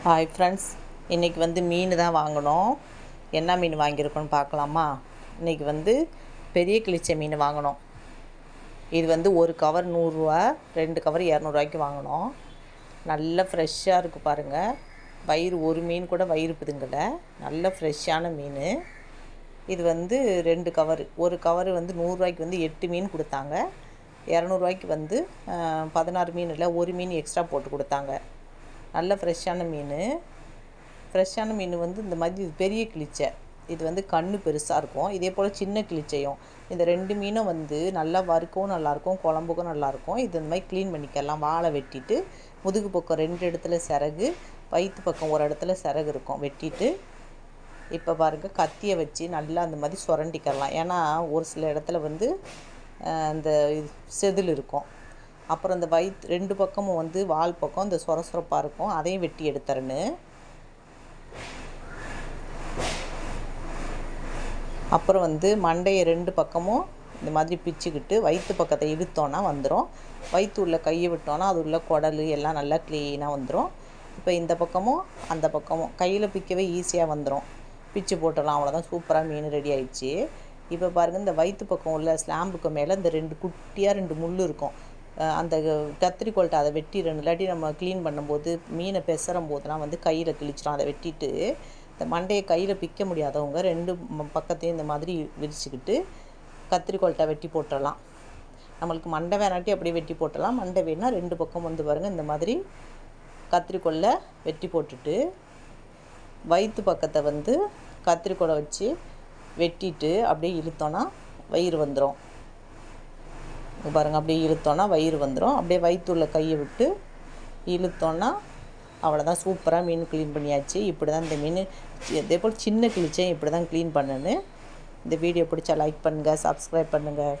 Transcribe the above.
Hi friends, இன்றைக்கி வந்து மீன் தான் வாங்கினோம். என்ன மீன் வாங்கியிருக்கோன்னு பார்க்கலாமா? இன்றைக்கி வந்து பெரிய கிளிச்ச மீன் வாங்கினோம். இது வந்து ஒரு கவர் 100 ரூபா, 2 கவர் 200 ரூபாய்க்கு வாங்கினோம். நல்ல ஃப்ரெஷ்ஷாக இருக்குது பாருங்கள். வயிறு ஒரு மீன் கூட வயிறு பிதுங்கலை. நல்ல ஃப்ரெஷ்ஷான மீன். இது வந்து 2 கவர், ஒரு கவர் வந்து 100 ரூபாய்க்கு வந்து 8 மீன் கொடுத்தாங்க. 200 ரூபாய்க்கு வந்து 16 மீன் இல்லை, ஒரு மீன் எக்ஸ்ட்ரா போட்டு கொடுத்தாங்க. நல்ல ஃப்ரெஷ்ஷான மீன் வந்து இந்த மாதிரி பெரிய கிளிச்சை. இது வந்து கண்ணு பெருசாக இருக்கும். இதே போல் சின்ன கிளிச்சையும், இந்த 2 மீனும் வந்து நல்லா வறுக்கவும் நல்லாயிருக்கும், குழம்புக்கும் நல்லாயிருக்கும். இது இந்த மாதிரி க்ளீன் பண்ணிக்கலாம். வாழை வெட்டிட்டு முதுகு பக்கம் 2 இடத்துல சிறகு, வயிற்று பக்கம் ஒரு இடத்துல சிறகு இருக்கும், வெட்டிட்டு இப்போ பாருங்கள் கத்தியை வச்சு நல்லா அந்த மாதிரி சுரண்டிக்கலாம். ஏன்னா ஒரு சில இடத்துல வந்து இந்த செதில் இருக்கும். அப்புறம் இந்த வயிற்று 2 பக்கமும் வந்து வால் பக்கம் இந்த சொரப்பாக இருக்கும், அதையும் வெட்டி எடுத்துறேன்னு. அப்புறம் வந்து மண்டையை 2 பக்கமும் இந்த மாதிரி பிச்சுக்கிட்டு வயிற்று பக்கத்தை இழுத்தோன்னா வந்துடும். வயிற்று உள்ள கையை விட்டோன்னா அது உள்ள குடல் எல்லாம் நல்லா க்ளீனாக வந்துடும். இப்போ இந்த பக்கமும் அந்த பக்கமும் கையில் பிக்கவே ஈஸியாக வந்துடும். பிச்சு போட்டுடலாம், அவ்வளோதான். சூப்பராக மீன் ரெடி ஆயிடுச்சு. இப்போ பாருங்கள், இந்த வயிற்று பக்கம் உள்ள ஸ்லாம்புக்கு மேலே இந்த 2 குட்டியாக 2 முள் இருக்கும். அந்த கத்திரிக்கோல்கிட்ட அதை வெட்டிடணும். இல்லாட்டி நம்ம க்ளீன் பண்ணும்போது மீனை பெசரும் போதெல்லாம் வந்து கையில் கிழிச்சிடும். அதை வெட்டிட்டு இந்த மண்டையை கையில் பிக்க முடியாதவங்க 2 பக்கத்தையும் இந்த மாதிரி விரிச்சுக்கிட்டு கத்திரிக்கோல்கிட்ட வெட்டி போட்டுடலாம். நம்மளுக்கு மண்டை வேணாட்டி அப்படியே வெட்டி போட்டுடலாம். மண்டை வேணால் 2 பக்கம் வந்து பாருங்கள் இந்த மாதிரி கத்திரிக்கோலில் வெட்டி போட்டுட்டு வயிற்று பக்கத்தை வந்து கத்திரிக்கோலை வச்சு வெட்டிட்டு அப்படியே இழுத்தோன்னா வயிறு வந்துடும். பாருங்கள், அப்படியே இழுத்தோன்னா வயிறு வந்துடும். அப்படியே வயிற்றுள்ள கையை விட்டு இழுத்தோன்னா அவ்வளோதான். சூப்பராக மீன் க்ளீன் பண்ணியாச்சு. இப்படி தான் இந்த மீன், இதே போல் சின்ன கிழிச்சையும் இப்படி தான் க்ளீன் பண்ணணும். இந்த வீடியோ பிடிச்சா லைக் பண்ணுங்கள், சப்ஸ்கிரைப் பண்ணுங்கள்.